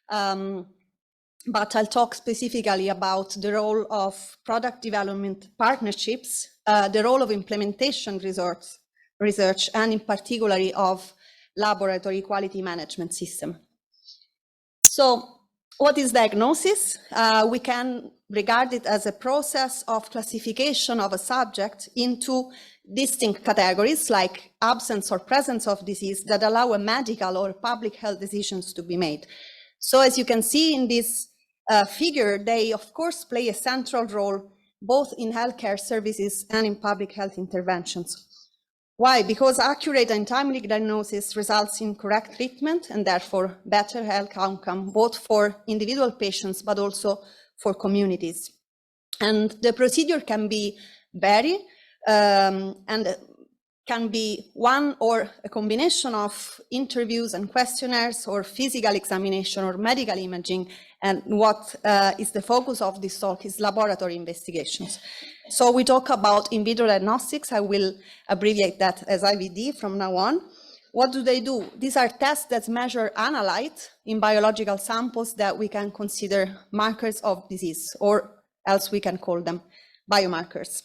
but I'll talk specifically about the role of product development partnerships, the role of implementation research, and in particular of laboratory quality management system. So what is diagnosis? We can regard it as a process of classification of a subject into distinct categories like absence or presence of disease that allow a medical or public health decisions to be made. So as you can see in this figure, they of course play a central role both in healthcare services and in public health interventions. Why? Because accurate and timely diagnosis results in correct treatment and therefore better health outcome, both for individual patients, but also for communities. And the procedure can be varied and can be one or a combination of interviews and questionnaires or physical examination or medical imaging. And what is the focus of this talk is laboratory investigations. So we talk about in vitro diagnostics. I will abbreviate that as IVD from now on. What do they do? These are tests that measure analytes in biological samples that we can consider markers of disease, or else we can call them biomarkers.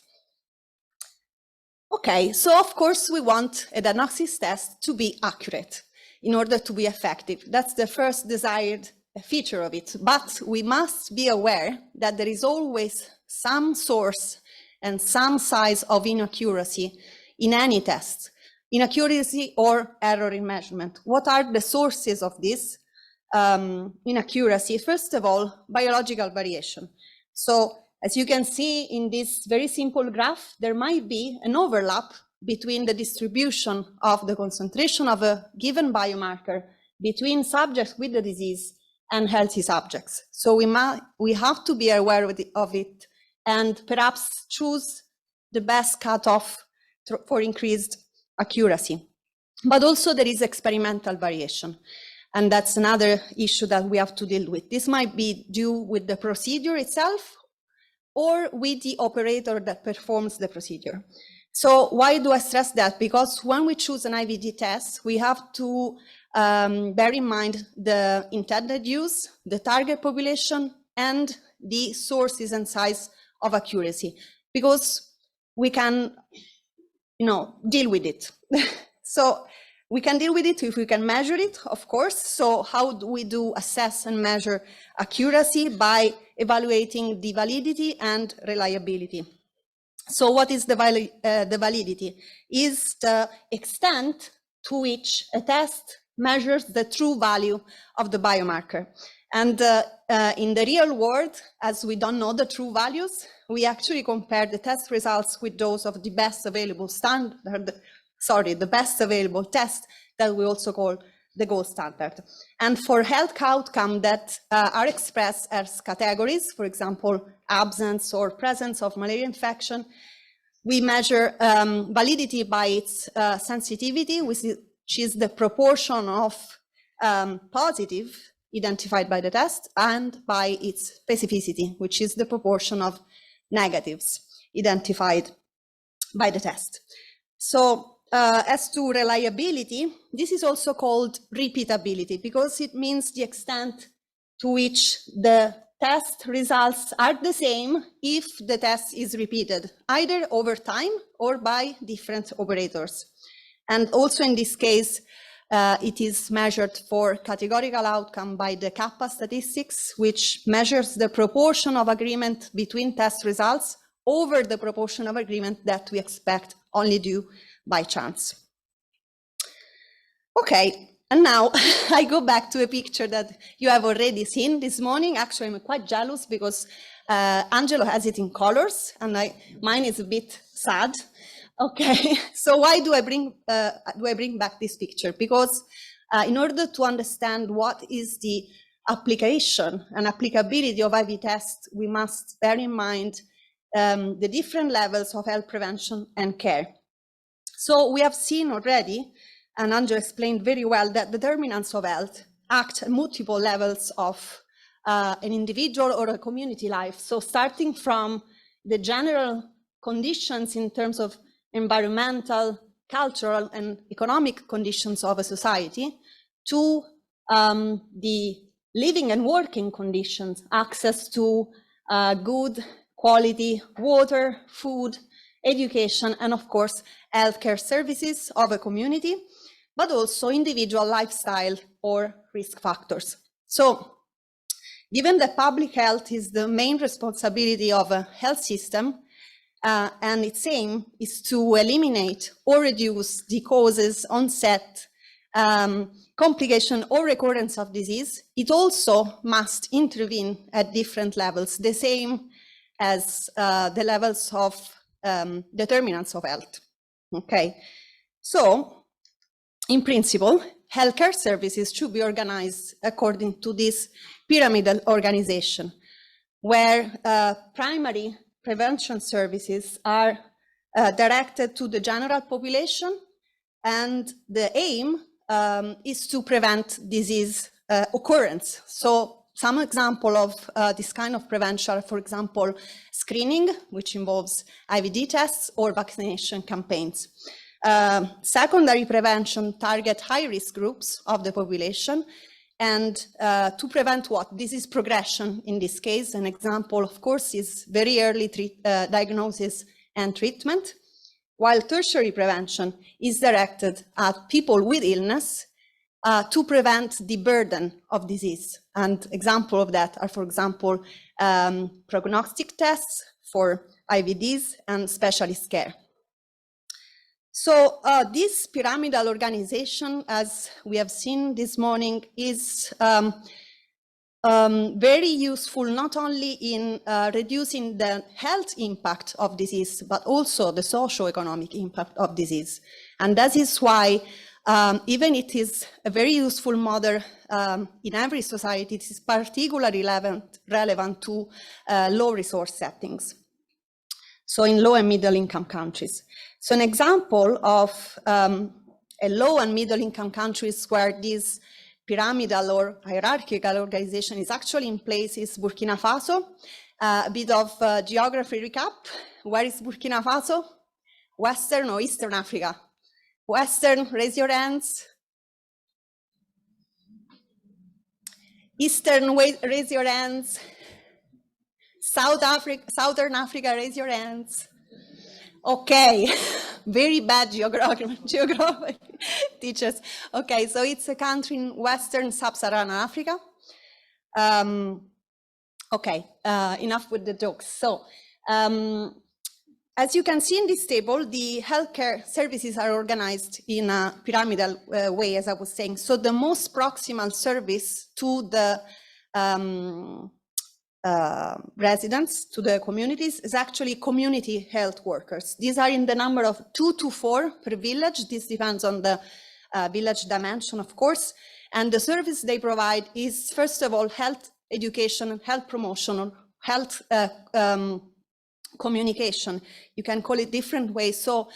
Okay, so of course we want a diagnostics test to be accurate in order to be effective. That's the first desired feature of it, but we must be aware that there is always some source and some size of inaccuracy in any test, inaccuracy or error in measurement. What are the sources of this inaccuracy? First of all, biological variation. So as you can see in this very simple graph, there might be an overlap between the distribution of the concentration of a given biomarker between subjects with the disease and healthy subjects. So we have to be aware of it and perhaps choose the best cutoff for increased accuracy. But also there is experimental variation. And that's another issue that we have to deal with. This might be due with the procedure itself or with the operator that performs the procedure. So why do I stress that? Because when we choose an IVD test, we have to bear in mind the intended use, the target population, and the sources and size of accuracy, because we can, deal with it. So we can deal with it if we can measure it, of course. So how do we assess and measure accuracy? By evaluating the validity and reliability. So what is the validity? Is the extent to which a test measures the true value of the biomarker. And in the real world, as we don't know the true values, we actually compare the test results with those of the best available the best available test that we also call the gold standard. And for health outcome that are expressed as categories, for example, absence or presence of malaria infection, we measure validity by its sensitivity, which is the proportion of positive identified by the test, and by its specificity, which is the proportion of negatives identified by the test. So as to reliability, this is also called repeatability, because it means the extent to which the test results are the same if the test is repeated, either over time or by different operators. And also in this case, it is measured for categorical outcome by the kappa statistics, which measures the proportion of agreement between test results over the proportion of agreement that we expect only due by chance. Okay, and now I go back to a picture that you have already seen this morning. Actually, I'm quite jealous because Angelo has it in colors and mine is a bit sad. Okay, so why do I bring back this picture? Because in order to understand what is the application and applicability of IV tests, we must bear in mind the different levels of health prevention and care. So we have seen already, and Angelo explained very well, that determinants of health act at multiple levels of an individual or a community life. So starting from the general conditions in terms of environmental, cultural, and economic conditions of a society, to the living and working conditions, access to good quality water, food, education, and of course, healthcare services of a community, but also individual lifestyle or risk factors. So, given that public health is the main responsibility of a health system, and its aim is to eliminate or reduce the causes, onset, complication or recurrence of disease, it also must intervene at different levels, the same as the levels of determinants of health. Okay, so in principle, healthcare services should be organized according to this pyramidal organization, where primary prevention services are directed to the general population, and the aim is to prevent disease occurrence. So some example of this kind of prevention are, for example, screening, which involves IVD tests, or vaccination campaigns. Secondary prevention target high-risk groups of the population, and to prevent what? Disease progression in this case. An example, of course, is very early diagnosis and treatment, while tertiary prevention is directed at people with illness to prevent the burden of disease. And examples of that are, for example, prognostic tests for IVDs and specialist care. So this pyramidal organization, as we have seen this morning, is very useful not only in reducing the health impact of disease, but also the socio-economic impact of disease. And that is why even it is a very useful model in every society, it is particularly relevant to low resource settings. So in low and middle income countries. So an example of a low and middle income countries where this pyramidal or hierarchical organization is actually in place is Burkina Faso. A bit of geography recap. Where is Burkina Faso? Western or Eastern Africa? Western, raise your hands. Eastern, raise your hands. Southern Africa, raise your hands. Okay, very bad geography teachers. Okay, so it's a country in Western Sub-Saharan Africa. Okay, enough with the jokes. So, as you can see in this table, the healthcare services are organized in a pyramidal way, as I was saying. So the most proximal service to the residents, to the communities, is actually community health workers. These are in the number of 2 to 4 per village. This depends on the village dimension, of course. And the service they provide is, first of all, health education, health promotion, health communication. You can call it different ways. So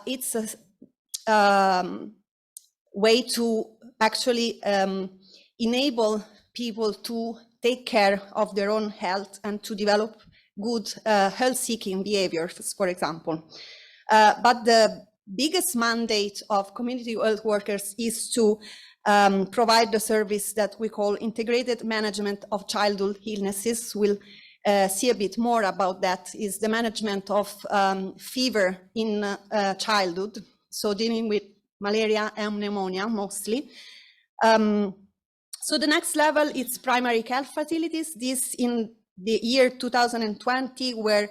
it's a way to actually enable people to take care of their own health and to develop good health-seeking behaviors, for example. But the biggest mandate of community health workers is to provide the service that we call integrated management of childhood illnesses. We'll see a bit more about that, is the management of fever in childhood, so dealing with malaria and pneumonia mostly. So the next level is primary care facilities. This in the year 2020 were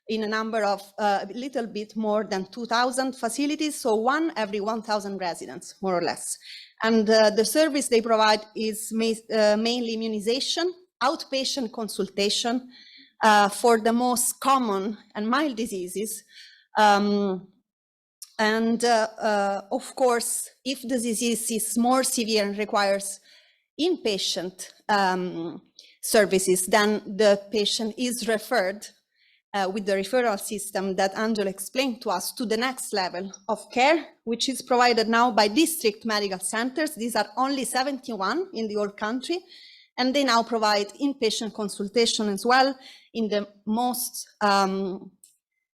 in a number of a little bit more than 2,000 facilities, so 1 every 1,000 residents, more or less. And the service they provide is mainly immunization, outpatient consultation for the most common and mild diseases. Of course, if the disease is more severe and requires inpatient services, then the patient is referred with the referral system that Angela explained to us to the next level of care, which is provided now by district medical centers. These are only 71 in the whole country, and they now provide inpatient consultation as well in the most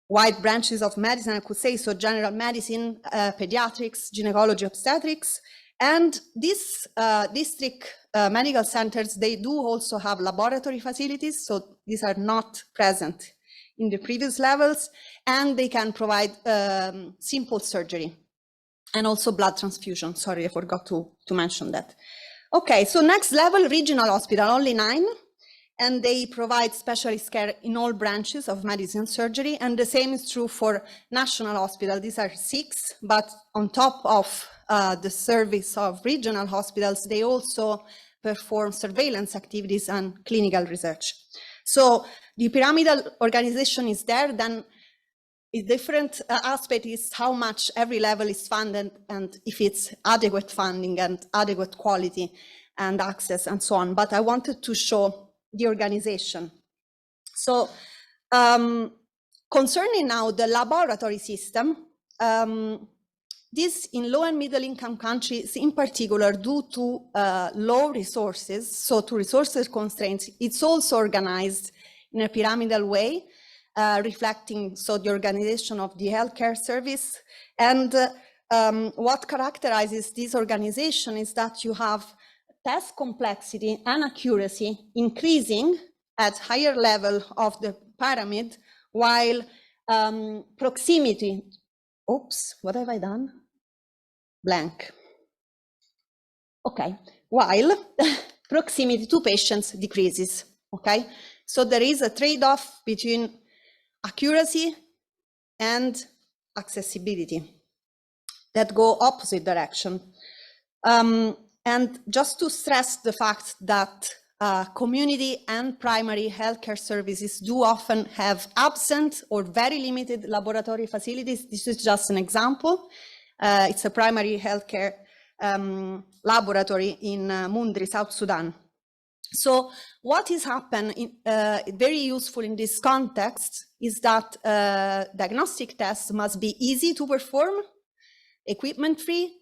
wide branches of medicine, I could say, so general medicine, pediatrics, gynecology, obstetrics. And this district medical centers, they do also have laboratory facilities, so these are not present in the previous levels, and they can provide simple surgery and also blood transfusion. Sorry, I forgot to mention that. Okay, so next level, regional hospital, only 9, and they provide specialist care in all branches of medicine surgery, and the same is true for national hospital. These are 6, but on top of the service of regional hospitals, they also perform surveillance activities and clinical research. So the pyramidal organization is there, then a different aspect is how much every level is funded and if it's adequate funding and adequate quality and access and so on. But I wanted to show the organization. So concerning now the laboratory system, this in low and middle income countries in particular, due to low resources, so to resources constraints, it's also organized in a pyramidal way, reflecting the organization of the healthcare service. And what characterizes this organization is that you have test complexity and accuracy increasing at higher level of the pyramid, while proximity, oops, what have I done? Blank. Okay, while proximity to patients decreases, okay? So there is a trade-off between accuracy and accessibility that go opposite direction. And just to stress the fact that community and primary healthcare services do often have absent or very limited laboratory facilities. This is just an example. It's a primary healthcare laboratory in Mundri, South Sudan. So what has happened, very useful in this context, is that diagnostic tests must be easy to perform, equipment-free,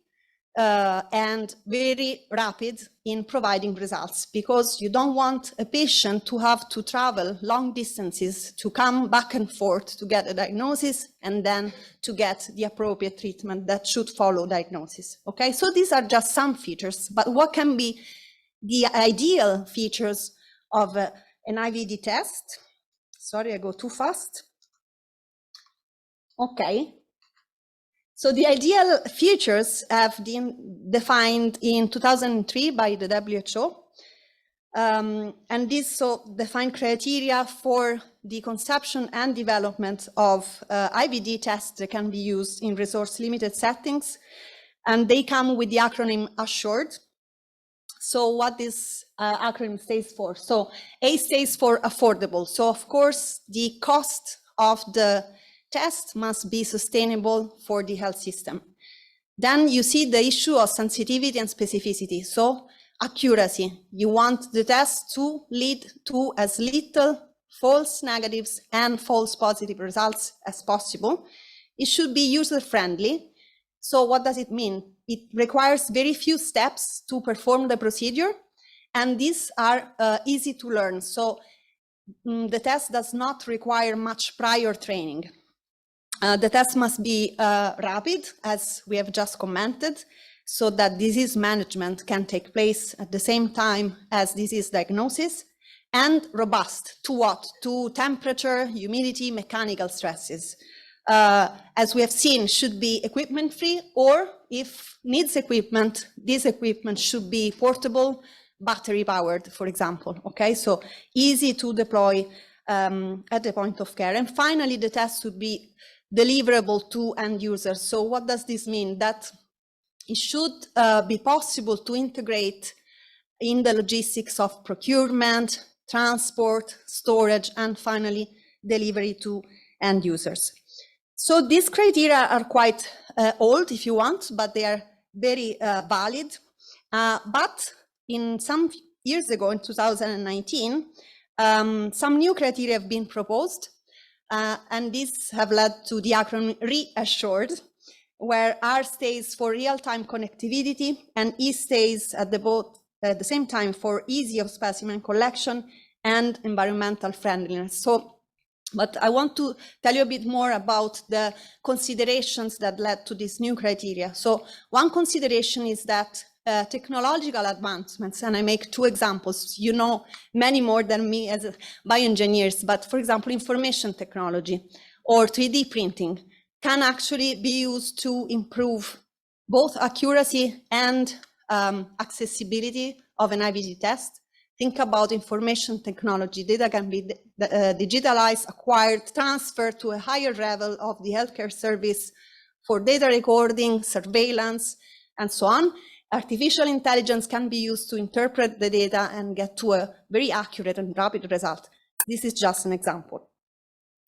and very rapid in providing results, because you don't want a patient to have to travel long distances to come back and forth to get a diagnosis and then to get the appropriate treatment that should follow diagnosis. Okay, so these are just some features, but what can be the ideal features of an IVD test? Sorry, I go too fast. Okay. So the ideal features have been defined in 2003 by the WHO. And these define criteria for the conception and development of IVD tests that can be used in resource-limited settings. And they come with the acronym ASSURED. So what this acronym stands for? So A stands for affordable. So of course, the cost of the test must be sustainable for the health system. Then you see the issue of sensitivity and specificity. So accuracy, you want the test to lead to as little false negatives and false positive results as possible. It should be user-friendly. So what does it mean? It requires very few steps to perform the procedure, and these are easy to learn. So the test does not require much prior training. The test must be rapid, as we have just commented, so that disease management can take place at the same time as disease diagnosis, and robust to what? To temperature, humidity, mechanical stresses. As we have seen, should be equipment-free, or if needs equipment, this equipment should be portable, battery-powered, for example. Okay, so easy to deploy at the point of care. And finally, the test should be deliverable to end users. So what does this mean? That it should be possible to integrate in the logistics of procurement, transport, storage, and finally delivery to end users. So these criteria are quite old, if you want, but they are very valid. But in some years ago, in 2019, some new criteria have been proposed. And these have led to the acronym REASSURED, where R stands for real-time connectivity and E stands at the same time for easy of specimen collection and environmental friendliness. So, but I want to tell you a bit more about the considerations that led to this new criteria. So one consideration is that technological advancements, and I make two examples. You know many more than me as bioengineers, but for example, information technology or 3D printing can actually be used to improve both accuracy and accessibility of an IVD test. Think about information technology. Data can be digitalized, acquired, transferred to a higher level of the healthcare service for data recording, surveillance, and so on. Artificial intelligence can be used to interpret the data and get to a very accurate and rapid result. This is just an example.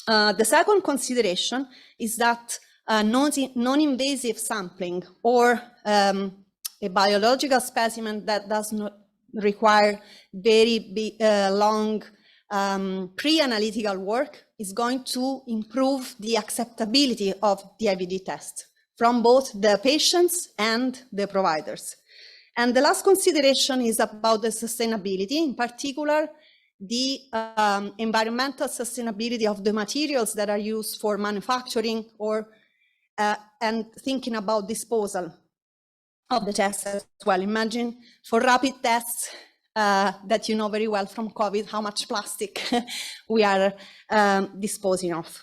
The second consideration is that non-invasive sampling or a biological specimen that does not require very long pre-analytical work is going to improve the acceptability of the IVD test from both the patients and the providers. And the last consideration is about the sustainability, in particular, the environmental sustainability of the materials that are used for manufacturing or and thinking about disposal of the tests as well. Imagine for rapid tests that you know very well from COVID, how much plastic we are disposing of.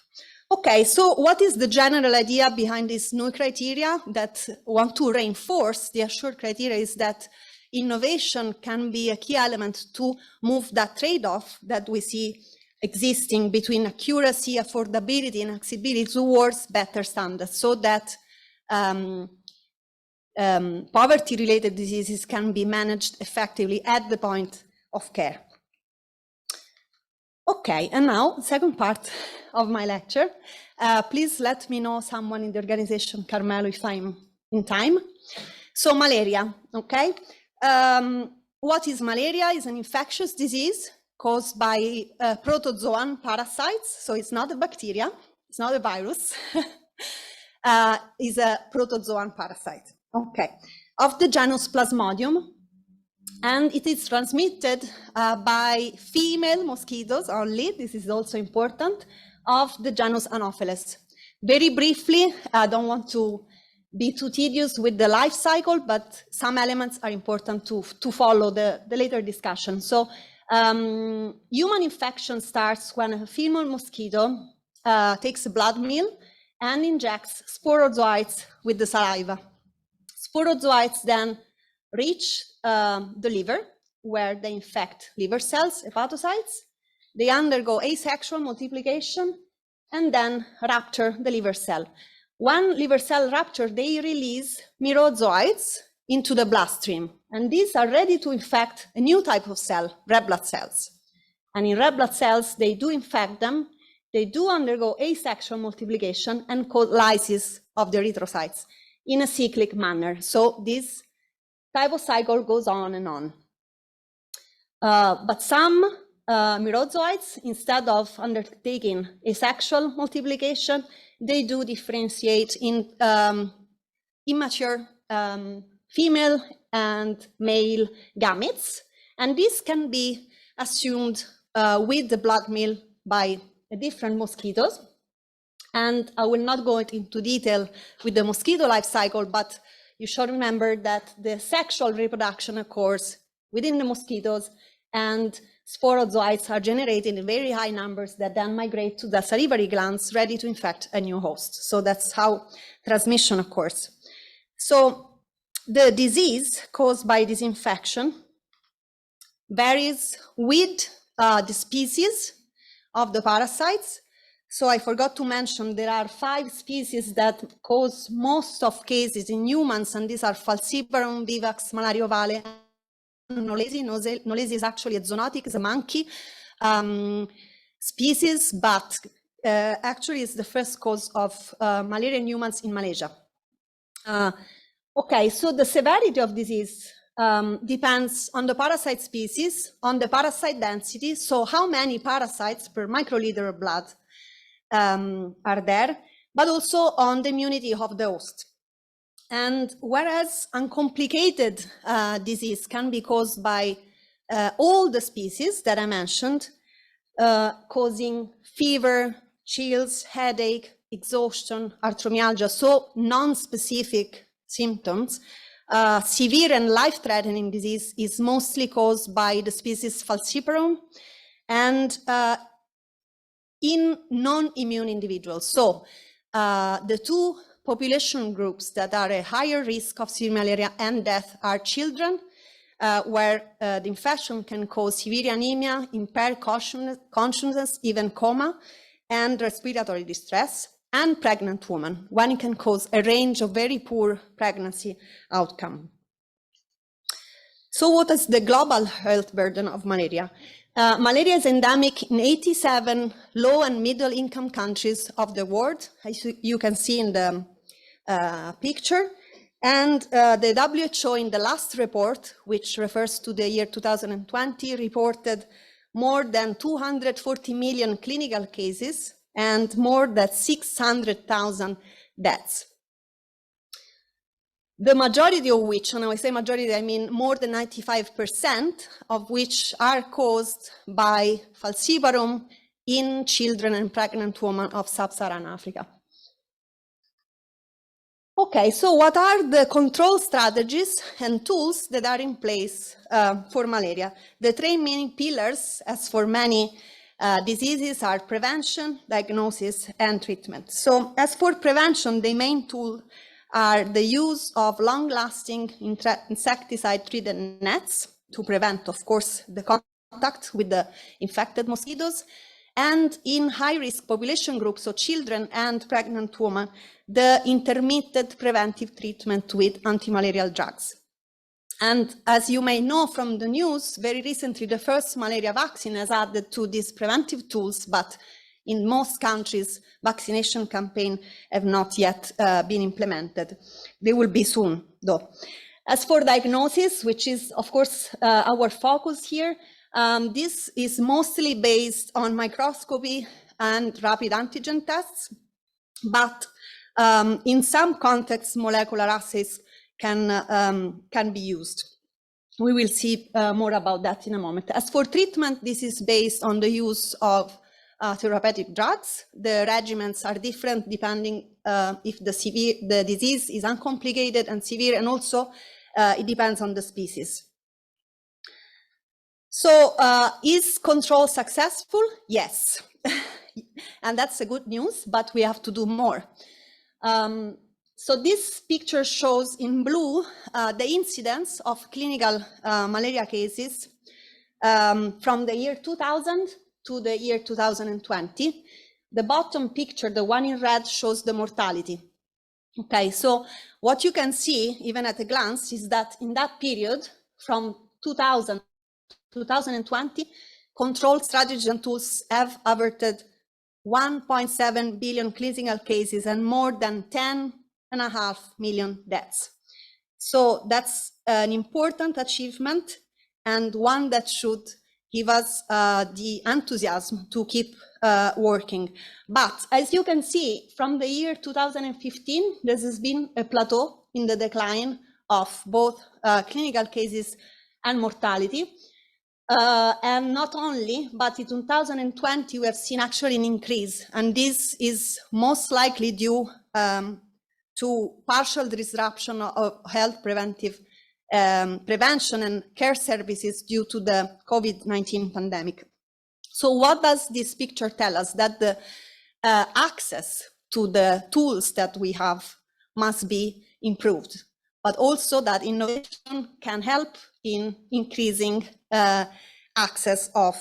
Okay, so what is the general idea behind this new criteria that want to reinforce the assured criteria is that innovation can be a key element to move that trade-off that we see existing between accuracy, affordability, and accessibility towards better standards, so that poverty-related diseases can be managed effectively at the point of care. Okay, and now, second part of my lecture. Please let me know, someone in the organization, Carmelo, if I'm in time. So malaria, okay? What is malaria? It's an infectious disease caused by protozoan parasites. So it's not a bacteria, it's not a virus, it's a protozoan parasite. Okay, of the genus Plasmodium, and it is transmitted by female mosquitoes only. This is also important, of the genus Anopheles. Very briefly, I don't want to be too tedious with the life cycle, but some elements are important to follow the later discussion. So human infection starts when a female mosquito takes a blood meal and injects sporozoites with the saliva. Sporozoites then reach the liver, where they infect liver cells, hepatocytes. They undergo asexual multiplication and then rupture the liver cell. When liver cell rupture, they release myrozoites into the bloodstream, and these are ready to infect a new type of cell, red blood cells. And in red blood cells, they do infect them, they do undergo asexual multiplication and cause lysis of the erythrocytes in a cyclic manner. So this type of cycle goes on and on. But some myrozoites, instead of undertaking asexual multiplication, they do differentiate in immature female and male gametes. And this can be assumed with the blood meal by different mosquitoes. And I will not go into detail with the mosquito life cycle, but you should remember that the sexual reproduction occurs within the mosquitoes, and sporozoites are generated in very high numbers that then migrate to the salivary glands, ready to infect a new host. So that's how transmission occurs. So the disease caused by this infection varies with the species of the parasites. So I forgot to mention there are 5 species that cause most of cases in humans, and these are Falciparum, Vivax, Malaria ovale, Knowlesi. Knowlesi is actually a zoonotic, it's a monkey species, but actually it's the first cause of malaria in humans in Malaysia. Okay, so the severity of disease depends on the parasite species, on the parasite density, so how many parasites per microliter of blood are there, but also on the immunity of the host. And whereas uncomplicated disease can be caused by all the species that I mentioned, causing fever, chills, headache, exhaustion, arthromyalgia, so non-specific symptoms, severe and life-threatening disease is mostly caused by the species Falciparum and in non-immune individuals. So the two population groups that are at higher risk of severe malaria and death are children, where the infection can cause severe anemia, impaired consciousness, even coma, and respiratory distress, and pregnant women, when it can cause a range of very poor pregnancy outcome. So what is the global health burden of malaria? Malaria is endemic in 87 low and middle income countries of the world, as you can see in the picture. And the WHO in the last report, which refers to the year 2020, reported more than 240 million clinical cases and more than 600,000 deaths. The majority of which, and when I say majority, I mean more than 95% of which are caused by Falciparum in children and pregnant women of sub-Saharan Africa. Okay, so what are the control strategies and tools that are in place for malaria? The three main pillars, as for many diseases, are prevention, diagnosis, and treatment. So as for prevention, the main tool are the use of long-lasting insecticide-treated nets to prevent, of course, the contact with the infected mosquitoes, and in high-risk population groups, so children and pregnant women, the intermittent preventive treatment with anti-malarial drugs. And as you may know from the news, very recently the first malaria vaccine has added to these preventive tools, but in most countries, vaccination campaigns have not yet been implemented. They will be soon, though. As for diagnosis, which is, of course, our focus here, this is mostly based on microscopy and rapid antigen tests, but in some contexts, molecular assays can be used. We will see more about that in a moment. As for treatment, this is based on the use of therapeutic drugs. The regimens are different depending if the disease is uncomplicated and severe, and also it depends on the species. So is control successful? Yes. And that's a good news, but we have to do more. So this picture shows in blue the incidence of clinical malaria cases from the year 2000 to the year 2020. The bottom picture, the one in red, shows the mortality. Okay, so what you can see, even at a glance, is that in that period, from 2000 to 2020, control strategies and tools have averted 1.7 billion clinical cases and more than 10.5 million deaths. So that's an important achievement and one that should give us the enthusiasm to keep working. But as you can see, from the year 2015, there has been a plateau in the decline of both clinical cases and mortality. And not only, but in 2020, we have seen actually an increase. And this is most likely due to partial disruption of health prevention and care services due to the COVID-19 pandemic. So what does this picture tell us? That the access to the tools that we have must be improved, but also that innovation can help in increasing access of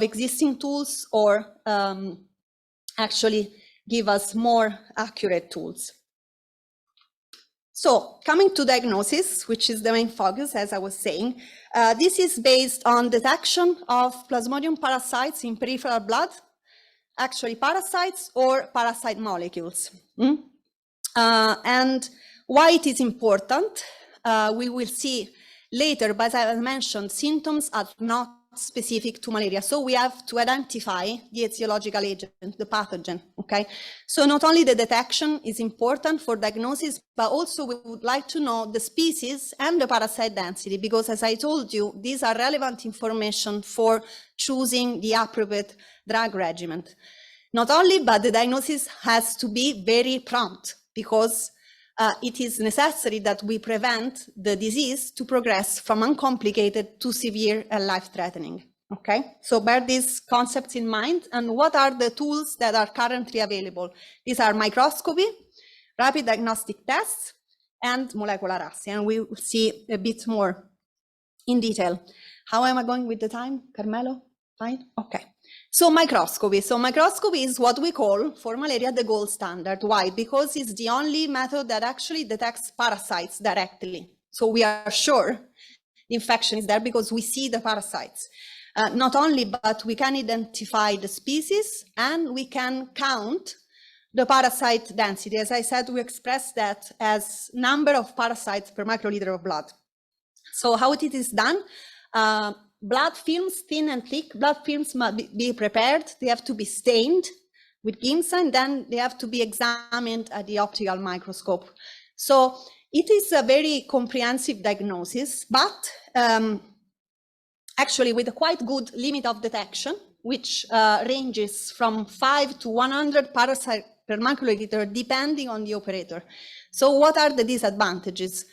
existing tools or actually give us more accurate tools. So coming to diagnosis, which is the main focus, as I was saying, this is based on detection of Plasmodium parasites in peripheral blood, actually parasites or parasite molecules. And why it is important, we will see later, but as I mentioned, symptoms are not specific to malaria. So we have to identify the etiological agent, the pathogen, okay? So not only the detection is important for diagnosis, but also we would like to know the species and the parasite density, because as I told you, these are relevant information for choosing the appropriate drug regimen. Not only, but the diagnosis has to be very prompt, because it is necessary that we prevent the disease to progress from uncomplicated to severe and life-threatening. Okay, so bear these concepts in mind. And what are the tools that are currently available? These are microscopy, rapid diagnostic tests, and molecular assay. And we will see a bit more in detail. How am I going with the time, Carmelo? Fine? Okay. So microscopy. So microscopy is what we call for malaria the gold standard. Why? Because it's the only method that actually detects parasites directly. So we are sure the infection is there because we see the parasites. Not only, but we can identify the species and we can count the parasite density. As I said, we express that as number of parasites per microliter of blood. So how it is done? Blood films, thin and thick blood films must be prepared. They have to be stained with Giemsa, and then they have to be examined at the optical microscope. So it is a very comprehensive diagnosis, but actually with a quite good limit of detection, which ranges from 5 to 100 parasites per microliter, depending on the operator. So what are the disadvantages?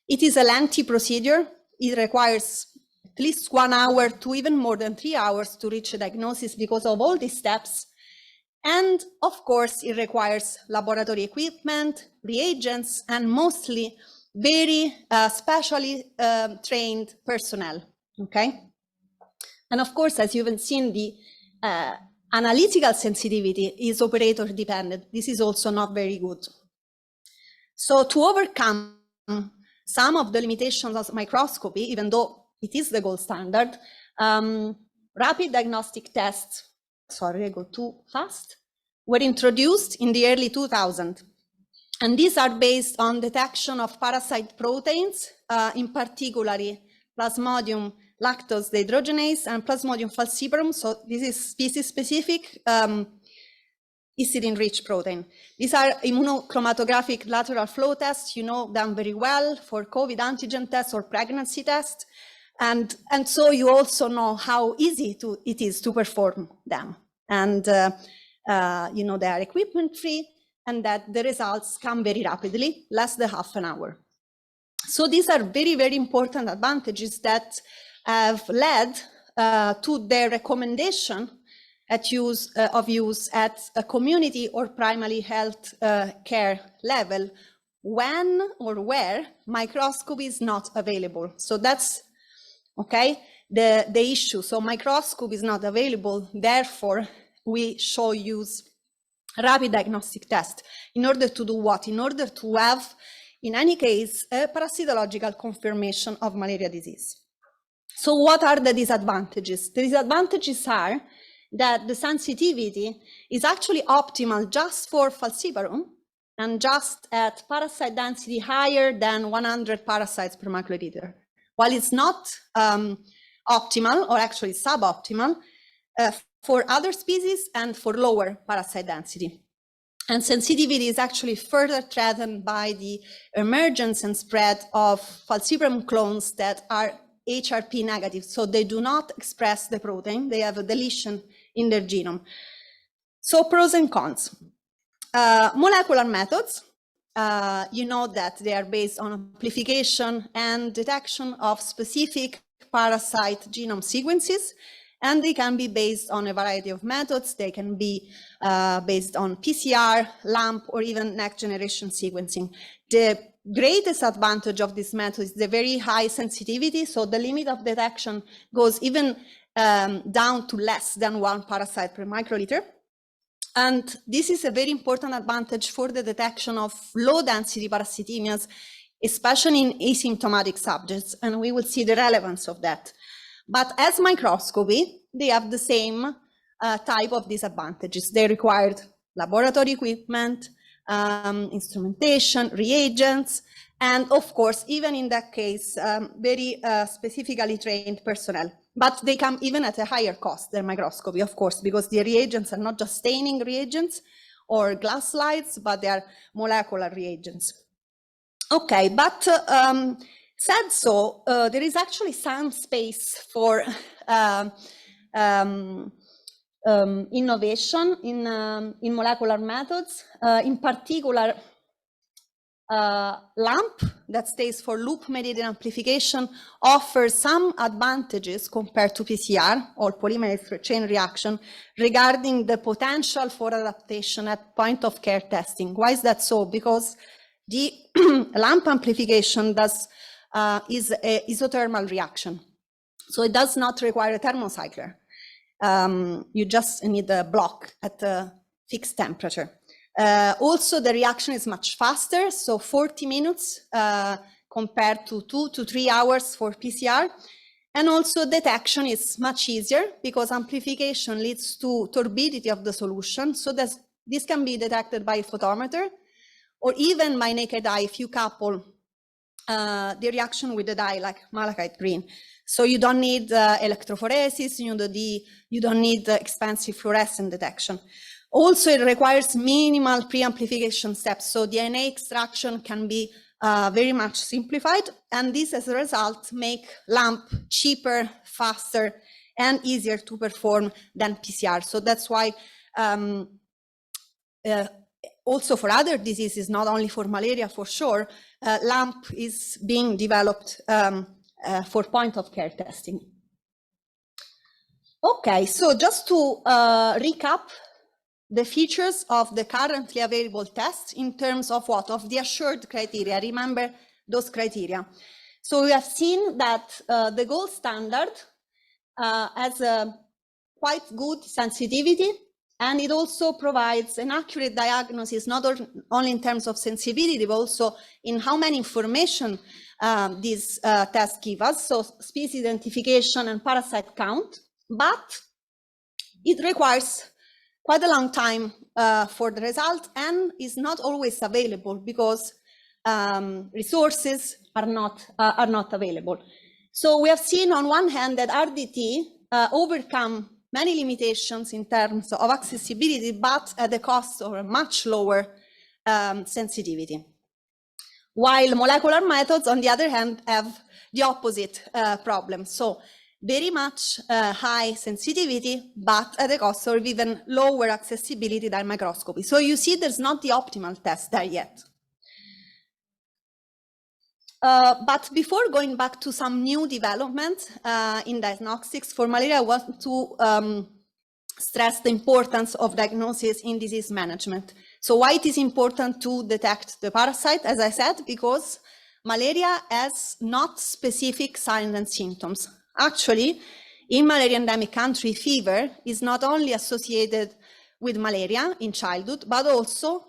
It is a lengthy procedure. It requires at least 1 hour to even more than 3 hours to reach a diagnosis because of all these steps. And of course, it requires laboratory equipment, reagents, and mostly very specially trained personnel, okay? And of course, as you've seen, the analytical sensitivity is operator dependent. This is also not very good. So to overcome some of the limitations of microscopy, even though it is the gold standard, rapid diagnostic tests, sorry, I go too fast, were introduced in the early 2000s. And these are based on detection of parasite proteins, in particular Plasmodium lactose dehydrogenase and Plasmodium falciparum. So this is species-specific histidine-rich protein. These are immunochromatographic lateral flow tests. You know them very well for COVID antigen tests or pregnancy tests. And so you also know how easy it is to perform them. And you know, they are equipment free and that the results come very rapidly, less than half an hour. So these are very, very important advantages that have led to their recommendation of use at a community or primary health care level when or where microscopy is not available. So that's okay, the issue. So microscopy is not available, therefore we should use rapid diagnostic test. In order to do what? In order to have, in any case, a parasitological confirmation of malaria disease. So what are the disadvantages? The disadvantages are that the sensitivity is actually optimal just for falciparum and just at parasite density higher than 100 parasites per microliter, while it's not optimal or actually suboptimal for other species and for lower parasite density. And sensitivity is actually further threatened by the emergence and spread of falciparum clones that are HRP negative. So they do not express the protein, they have a deletion in their genome. So pros and cons. Molecular methods, you know that they are based on amplification and detection of specific parasite genome sequences, and they can be based on a variety of methods. They can be based on PCR, LAMP, or even next generation sequencing. The greatest advantage of this method is the very high sensitivity. So the limit of detection goes even down to less than 1 parasite per microliter. And this is a very important advantage for the detection of low density parasitemias, especially in asymptomatic subjects. And we will see the relevance of that. But as microscopy, they have the same type of disadvantages. They required laboratory equipment, instrumentation, reagents, and of course, even in that case, very specifically trained personnel. But they come even at a higher cost than microscopy, of course, because the reagents are not just staining reagents or glass slides, but they are molecular reagents. Okay, but said so, there is actually some space for innovation in molecular methods. In particular, LAMP, that stands for loop-mediated amplification, offers some advantages compared to PCR, or polymerase chain reaction, regarding the potential for adaptation at point-of-care testing. Why is that so? Because the LAMP amplification is an isothermal reaction. So it does not require a thermocycler. You just need a block at a fixed temperature. Also, the reaction is much faster, so 40 minutes compared to 2 to 3 hours for PCR. And also detection is much easier because amplification leads to turbidity of the solution. So this can be detected by a photometer or even by naked eye if you couple the reaction with a dye like malachite green. So you don't need electrophoresis, you don't need expensive fluorescent detection. Also, it requires minimal pre-amplification steps, so DNA extraction can be very much simplified, and this, as a result, make LAMP cheaper, faster, and easier to perform than PCR. So that's why also for other diseases, not only for malaria for sure, LAMP is being developed for point-of-care testing. Okay, so just to recap the features of the currently available tests in terms of what? Of the assured criteria. Remember those criteria. So we have seen that the gold standard has a quite good sensitivity, and it also provides an accurate diagnosis, not only in terms of sensitivity, but also in how many information these tests give us, so species identification and parasite count. But it requires quite a long time for the result and is not always available because resources are not available. So we have seen on one hand that RDT overcome many limitations in terms of accessibility, but at the cost of a much lower sensitivity. While molecular methods, on the other hand, have the opposite problem. So very much high sensitivity, but at the cost of even lower accessibility than microscopy. So you see there's not the optimal test there yet. But before going back to some new development in diagnostics for malaria, I want to stress the importance of diagnosis in disease management. So why it is important to detect the parasite, as I said, because malaria has not specific signs and symptoms. Actually, in malaria endemic country, fever is not only associated with malaria in childhood, but also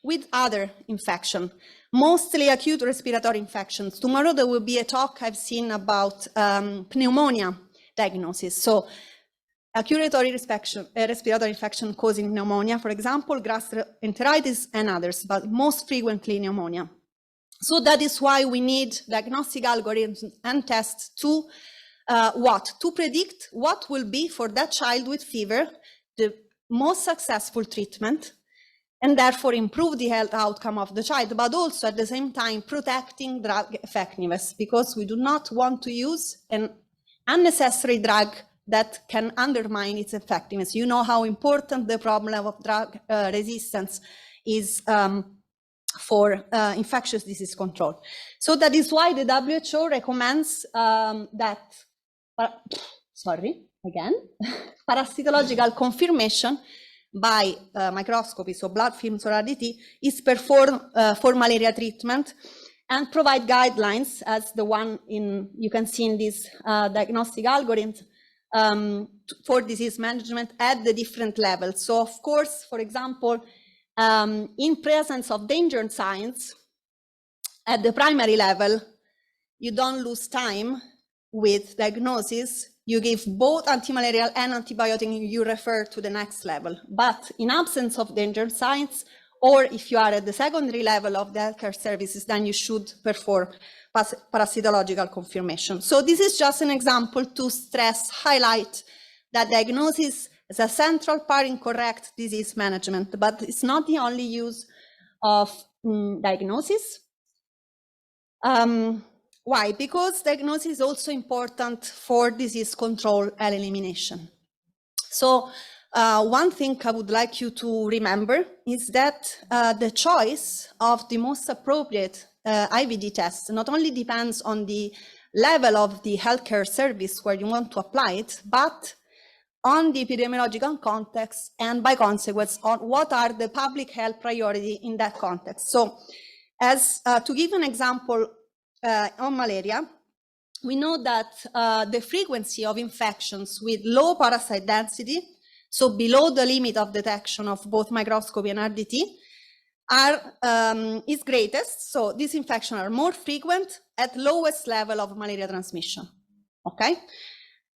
with other infections, mostly acute respiratory infections. Tomorrow there will be a talk I've seen about pneumonia diagnosis. So acute respiratory infection causing pneumonia, for example, gastroenteritis and others, but most frequently pneumonia. So that is why we need diagnostic algorithms and tests to to predict what will be for that child with fever the most successful treatment, and therefore improve the health outcome of the child, but also at the same time protecting drug effectiveness, because we do not want to use an unnecessary drug that can undermine its effectiveness. You know how important the problem of drug resistance is for infectious disease control. So that is why the WHO recommends parasitological confirmation by microscopy, so blood films or RDT, is performed for malaria treatment, and provide guidelines as the one you can see in this diagnostic algorithm for disease management at the different levels. So of course, for example, in presence of danger signs at the primary level, you don't lose time with diagnosis. You give both antimalarial and antibiotic, you refer to the next level. But in absence of danger signs, or if you are at the secondary level of the healthcare services, then you should perform parasitological confirmation. So this is just an example to highlight that diagnosis is a central part in correct disease management, but it's not the only use of diagnosis. Why? Because diagnosis is also important for disease control and elimination. So one thing I would like you to remember is that the choice of the most appropriate IVD test not only depends on the level of the healthcare service where you want to apply it, but on the epidemiological context, and by consequence on what are the public health priority in that context. So as to give an example on malaria, we know that the frequency of infections with low parasite density, so below the limit of detection of both microscopy and RDT, is greatest. So these infections are more frequent at lowest level of malaria transmission, okay?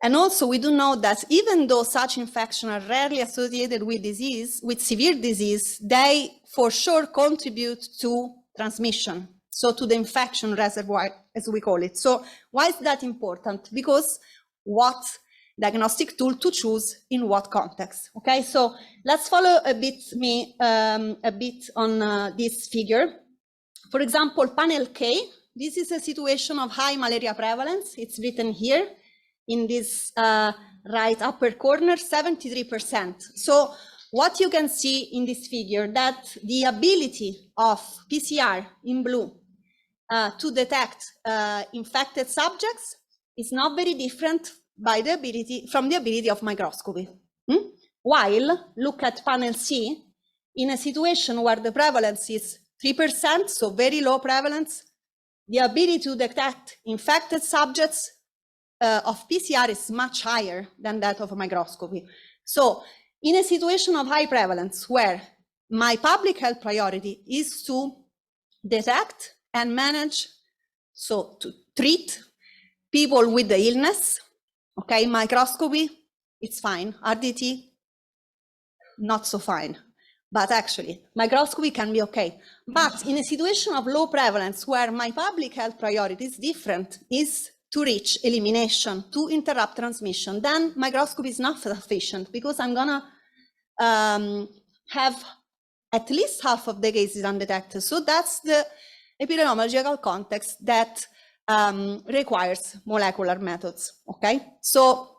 And also we do know that even though such infections are rarely associated with disease, with severe disease, they for sure contribute to transmission, so to the infection reservoir, as we call it. So why is that important? Because what diagnostic tool to choose in what context, okay? So let's follow a bit on this figure. For example, panel K, this is a situation of high malaria prevalence. It's written here in this right upper corner, 73%. So what you can see in this figure, that the ability of PCR in blue to detect infected subjects is not very different from the ability of microscopy. While, look at panel C, in a situation where the prevalence is 3%, so very low prevalence, the ability to detect infected subjects of PCR is much higher than that of a microscopy. So in a situation of high prevalence where my public health priority is to detect and manage, so to treat people with the illness, okay, microscopy, it's fine. RDT, not so fine. But actually, microscopy can be okay. But in a situation of low prevalence where my public health priority is different, is to reach elimination, to interrupt transmission, then microscopy is not sufficient, because I'm gonna have at least half of the cases undetected. So that's the epidemiological context that requires molecular methods, okay? So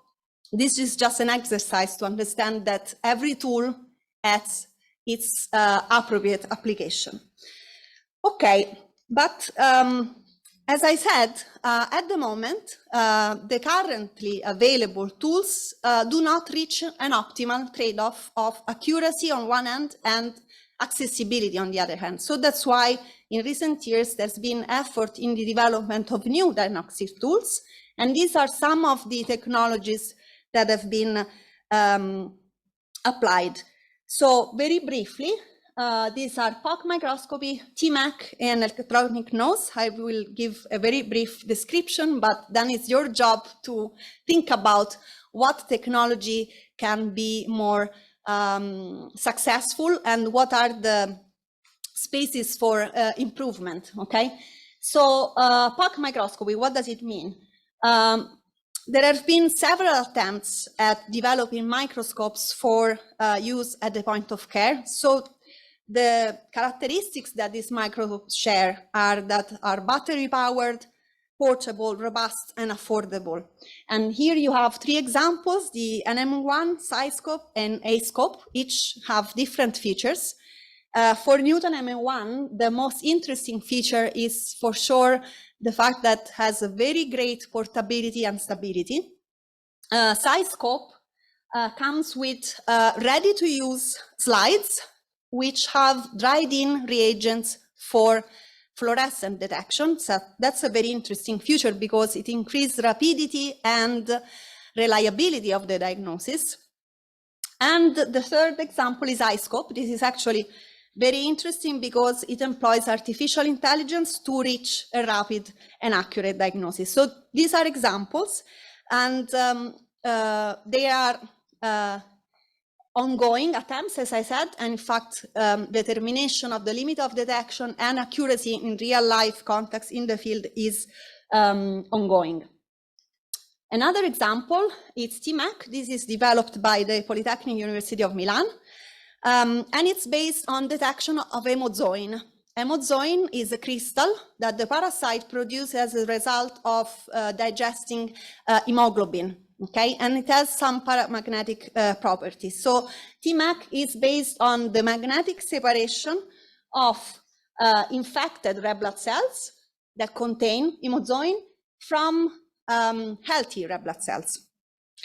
this is just an exercise to understand that every tool has its appropriate application. Okay, but as I said, at the moment, the currently available tools do not reach an optimal trade-off of accuracy on one hand and accessibility on the other hand. So that's why in recent years there's been effort in the development of new diagnostic tools, and these are some of the technologies that have been applied. So very briefly, these are POC microscopy, TMAC, and electronic nose. I will give a very brief description, but then it's your job to think about what technology can be more successful and what are the spaces for improvement, okay? So POC microscopy, what does it mean? There have been several attempts at developing microscopes for use at the point of care. So the characteristics that these microscopes share are that are battery powered, portable, robust, and affordable. And here you have three examples: the NM1, SciScope, and A-scope. Each have different features. For Newton MM1, the most interesting feature is for sure the fact that it has a very great portability and stability. SciScope comes with ready-to-use slides, which have dried-in reagents for fluorescent detection. So that's a very interesting feature because it increases rapidity and reliability of the diagnosis. And the third example is iScope. This is actually very interesting because it employs artificial intelligence to reach a rapid and accurate diagnosis. So these are examples, and they are ongoing attempts, as I said, and in fact, determination of the limit of detection and accuracy in real life context in the field is ongoing. Another example is TMAC. This is developed by the Polytechnic University of Milan, and it's based on detection of hemozoin. Hemozoin is a crystal that the parasite produces as a result of digesting hemoglobin. okay? And it has some paramagnetic properties. So TMAC is based on the magnetic separation of infected red blood cells that contain hemozoin from healthy red blood cells,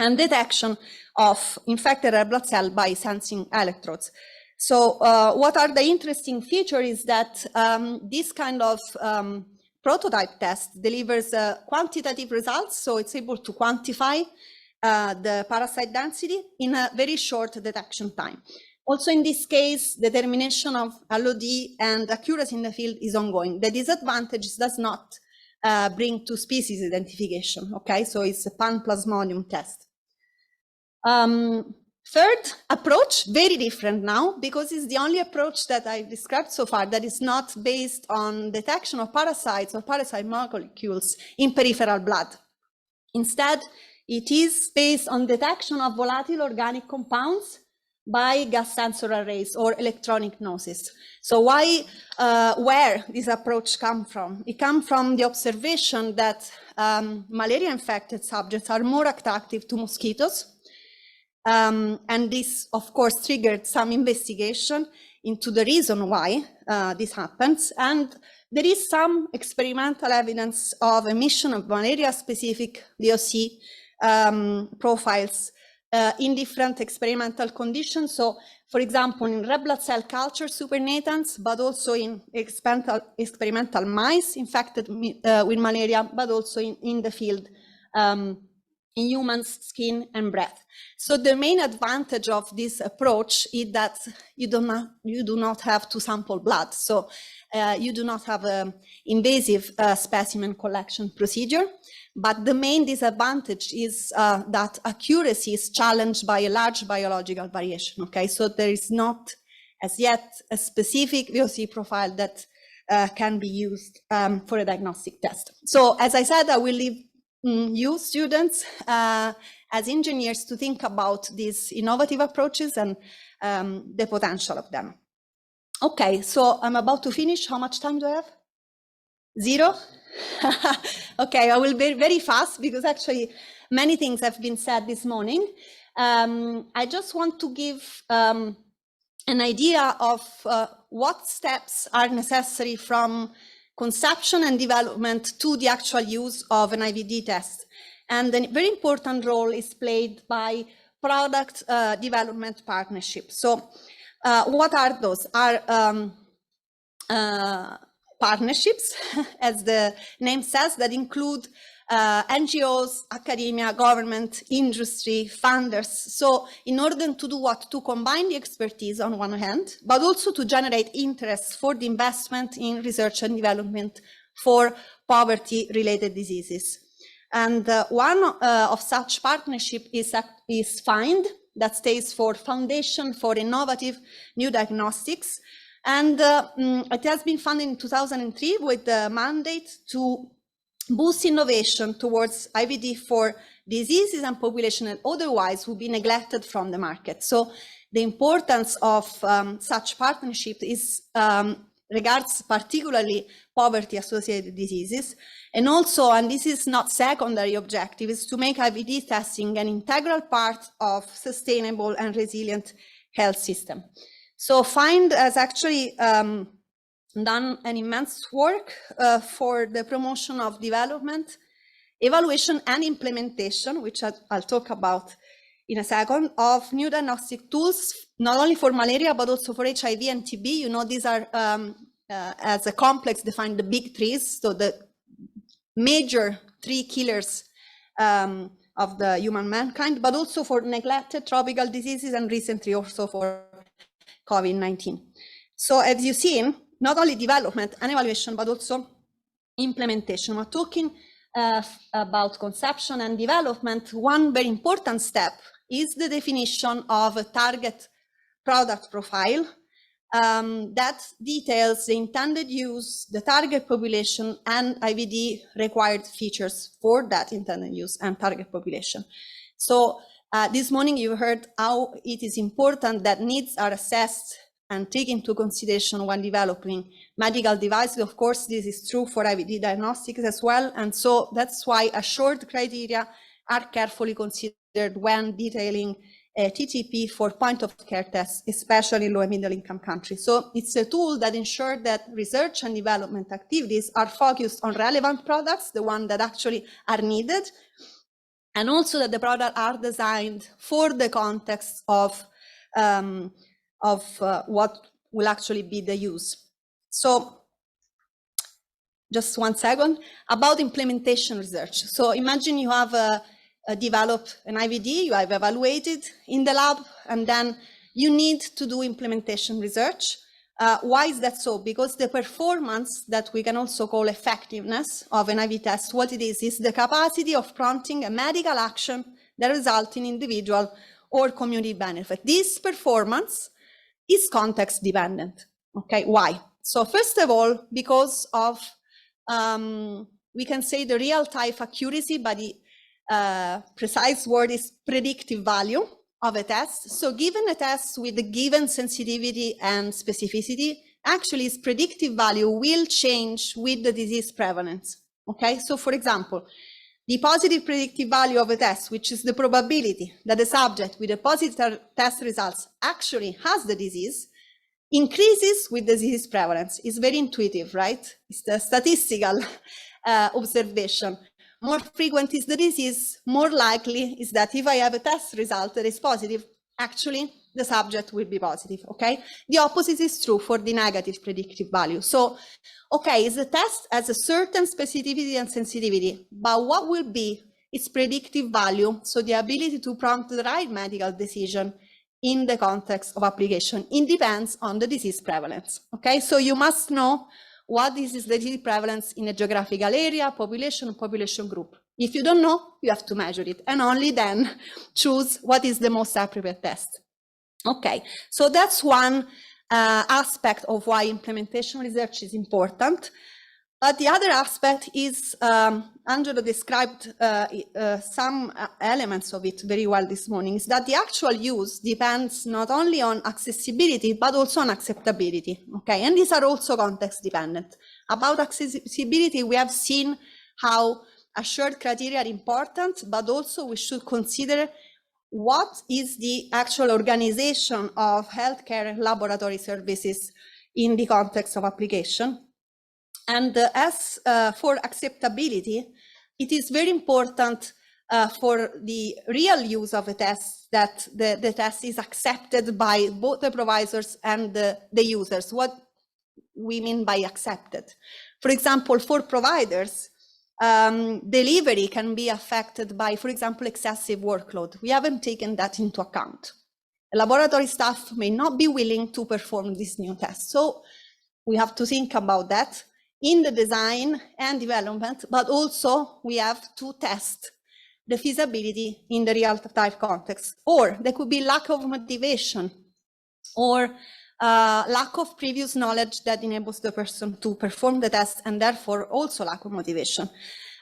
and detection of infected red blood cell by sensing electrodes. So what are the interesting features is that this kind of prototype test delivers quantitative results, so it's able to quantify the parasite density in a very short detection time. Also in this case, determination of LOD and accuracy in the field is ongoing. The disadvantage does not bring to species identification, okay? So it's a pan-plasmodium test. Third approach, very different now, because it's the only approach that I've described so far that is not based on detection of parasites or parasite molecules in peripheral blood. Instead, it is based on detection of volatile organic compounds by gas sensor arrays or electronic gnosis. So where this approach comes from? It comes from the observation that malaria-infected subjects are more attractive to mosquitoes. And this, of course, triggered some investigation into the reason why this happens. And there is some experimental evidence of emission of malaria-specific VOC profiles in different experimental conditions. So, for example, in red blood cell culture supernatants, but also in experimental mice infected with malaria, but also in the field in humans, skin and breath. So the main advantage of this approach is that you do not have to sample blood. So you do not have an invasive specimen collection procedure. But the main disadvantage is that accuracy is challenged by a large biological variation, okay? So there is not as yet a specific VOC profile that can be used for a diagnostic test. So as I said, I will leave you students as engineers to think about these innovative approaches and the potential of them. Okay, so I'm about to finish. How much time do I have? 0? Okay, I will be very fast because actually many things have been said this morning. I just want to give an idea of what steps are necessary from conception and development to the actual use of an IVD test. And a very important role is played by product development partnerships. So what are those? Partnerships, as the name says, that include NGOs, academia, government, industry, funders. So in order to do what? To combine the expertise on one hand, but also to generate interest for the investment in research and development for poverty-related diseases. And one of such partnership is FIND, that stands for Foundation for Innovative New Diagnostics. And it has been funded in 2003 with the mandate to boost innovation towards IVD for diseases and population that otherwise would be neglected from the market. So the importance of such partnership is regards particularly poverty-associated diseases. And also, and this is not secondary objective, is to make IVD testing an integral part of sustainable and resilient health system. So FIND has actually done an immense work for the promotion of development, evaluation and implementation, which I'll talk about in a second, of new diagnostic tools, not only for malaria, but also for HIV and TB. You know, these are, as a complex, defined the big threes, so the major 3 killers of the human mankind, but also for neglected tropical diseases and recently also for COVID-19. So as you've seen, not only development and evaluation, but also implementation. We're talking about conception and development. One very important step is the definition of a target product profile that details the intended use, the target population, and IVD required features for that intended use and target population. So this morning you heard how it is important that needs are assessed and taken into consideration when developing medical devices. Of course, this is true for IVD diagnostics as well. And so that's why assured criteria are carefully considered when detailing a TTP for point-of-care tests, especially in low and middle-income countries. So it's a tool that ensures that research and development activities are focused on relevant products, the ones that actually are needed, and also that the products are designed for the context of what will actually be the use. So just 1 second, about implementation research. So imagine you have developed an IVD, you have evaluated in the lab, and then you need to do implementation research. Why is that so? Because the performance that we can also call effectiveness of an IV test, what it is the capacity of prompting a medical action that results in individual or community benefit. This performance is context dependent. Okay, why? So first of all, because of we can say the real type accuracy, but the precise word is predictive value of a test. So given a test with a given sensitivity and specificity, actually its predictive value will change with the disease prevalence. Okay, so for example, the positive predictive value of a test, which is the probability that the subject with a positive test results actually has the disease, increases with disease prevalence. It's very intuitive, right? It's the statistical observation. More frequent is the disease, more likely is that if I have a test result that is positive, actually the subject will be positive, okay? The opposite is true for the negative predictive value. So, okay, the test has a certain specificity and sensitivity, but what will be its predictive value? So the ability to prompt the right medical decision in the context of application. It depends on the disease prevalence, okay? So you must know what is the disease prevalence in a geographical area, population group. If you don't know, you have to measure it and only then choose what is the most appropriate test. Okay, so that's one aspect of why implementation research is important. But the other aspect is, Angelo described some elements of it very well this morning, is that the actual use depends not only on accessibility, but also on acceptability, okay? And these are also context dependent. About accessibility, we have seen how assured criteria are important, but also we should consider what is the actual organization of healthcare and laboratory services in the context of application. And as for acceptability, it is very important for the real use of a test that the test is accepted by both the providers and the users. What we mean by accepted. For example, for providers, delivery can be affected by, for example, excessive workload. We haven't taken that into account. Laboratory staff may not be willing to perform this new test. So we have to think about that in the design and development, but also we have to test the feasibility in the real-time context. Or there could be lack of motivation or lack of previous knowledge that enables the person to perform the test, and therefore also lack of motivation,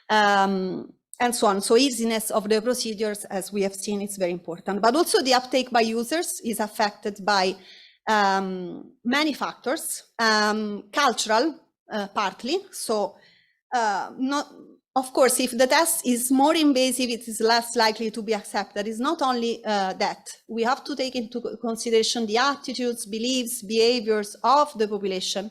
and so on. So easiness of the procedures, as we have seen, is very important. But also the uptake by users is affected by many factors, cultural, partly. So of course, if the test is more invasive, it is less likely to be accepted. It's not only that. We have to take into consideration the attitudes, beliefs, behaviors of the population,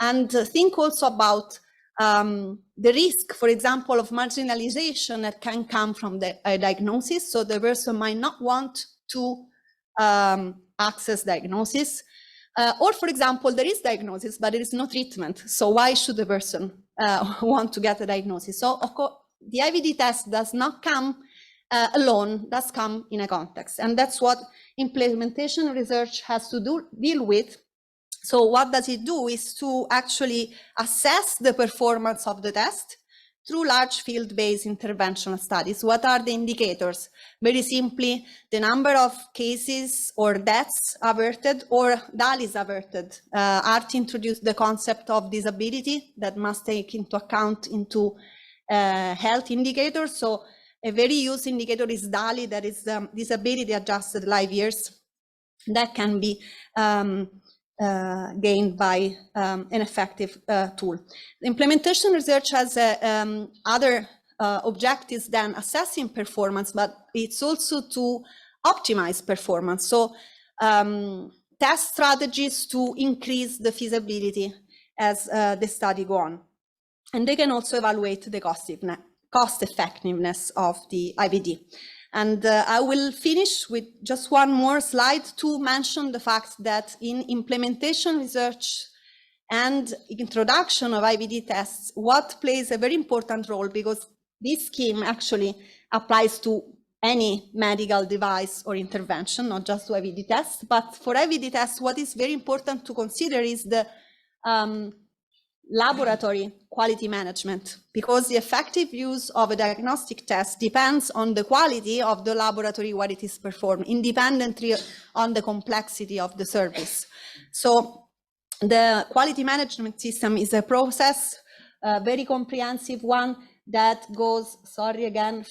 and think also about the risk, for example, of marginalization that can come from the diagnosis. So the person might not want to access diagnosis. Or, for example, there is diagnosis, but there is no treatment. So why should the person want to get a diagnosis? So, of course, the IVD test does not come alone, does come in a context. And that's what implementation research has to deal with. So what does it do is to actually assess the performance of the test through large field-based interventional studies. What are the indicators? Very simply, the number of cases or deaths averted or DALYs averted. ART introduced the concept of disability that must take into account into health indicators. So a very used indicator is DALY, that is disability adjusted life years. That can be gained by an effective tool. Implementation research has other objectives than assessing performance, but it's also to optimize performance. So test strategies to increase the feasibility as the study go on. And they can also evaluate the cost effectiveness of the IVD. And I will finish with just one more slide to mention the fact that in implementation research and introduction of IVD tests, what plays a very important role, because this scheme actually applies to any medical device or intervention, not just to IVD tests. But for IVD tests, what is very important to consider is the laboratory quality management, because the effective use of a diagnostic test depends on the quality of the laboratory where it is performed, independently on the complexity of the service. So the quality management system is a process, a very comprehensive one, that goes,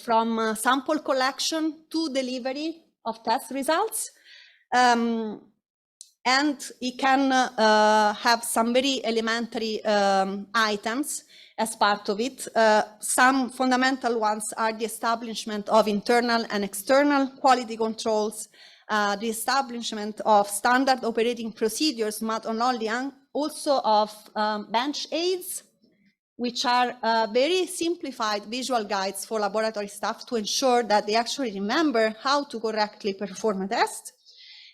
from sample collection to delivery of test results. And it can have some very elementary items as part of it. Some fundamental ones are the establishment of internal and external quality controls, the establishment of standard operating procedures, not only also of bench aids, which are very simplified visual guides for laboratory staff to ensure that they actually remember how to correctly perform a test.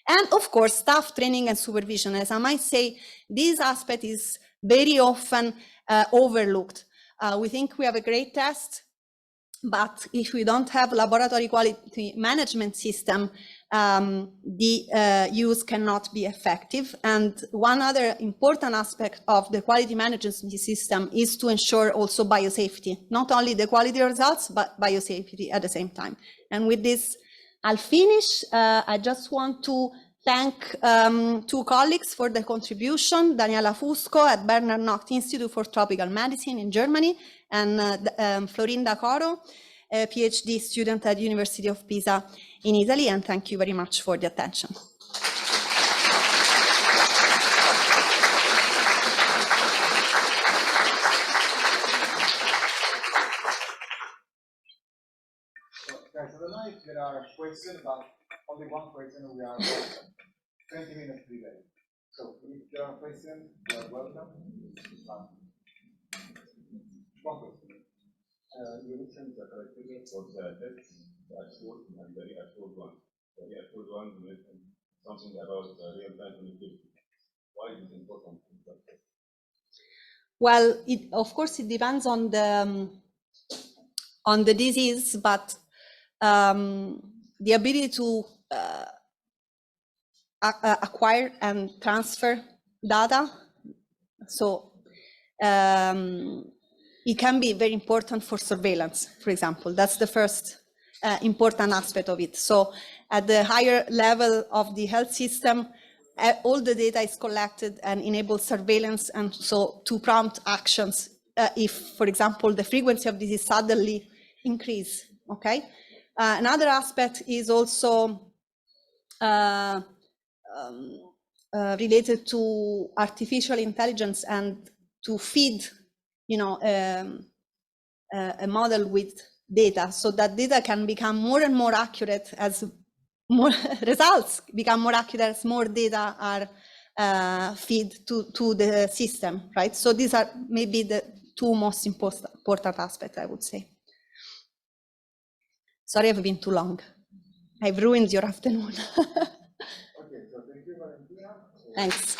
And of course, staff training and supervision. As I might say, this aspect is very often overlooked. We think we have a great test, but if we don't have laboratory quality management system, the use cannot be effective. And one other important aspect of the quality management system is to ensure also biosafety, not only the quality results, but biosafety at the same time. And with this, I'll finish. I just want to thank two colleagues for the contribution, Daniela Fusco at Bernard Nocht Institute for Tropical Medicine in Germany, and Florinda Coro, a PhD student at University of Pisa in Italy, and thank you very much for the attention. Guys, I don't know if there are questions, but only one question. We are 20 minutes delay. So if there are questions, you are welcome. One question. You mentioned the criteria for the tests, the assured and the reassured one. The reassured one, you mentioned something about real-time connectivity. Why is it important in that test? Well, of course, it depends on the disease, but the ability to acquire and transfer data. So it can be very important for surveillance, for example. That's the first important aspect of it. So at the higher level of the health system, all the data is collected and enables surveillance, and so to prompt actions if, for example, the frequency of disease suddenly increase, okay? Another aspect is also related to artificial intelligence and to feed, a model with data, so that data can become more and more accurate as more results become more accurate as more data are fed to the system, right? So these are maybe the two most important aspects, I would say. Sorry, I've been too long. I've ruined your afternoon. Okay, so thank you, Valentina. Thanks.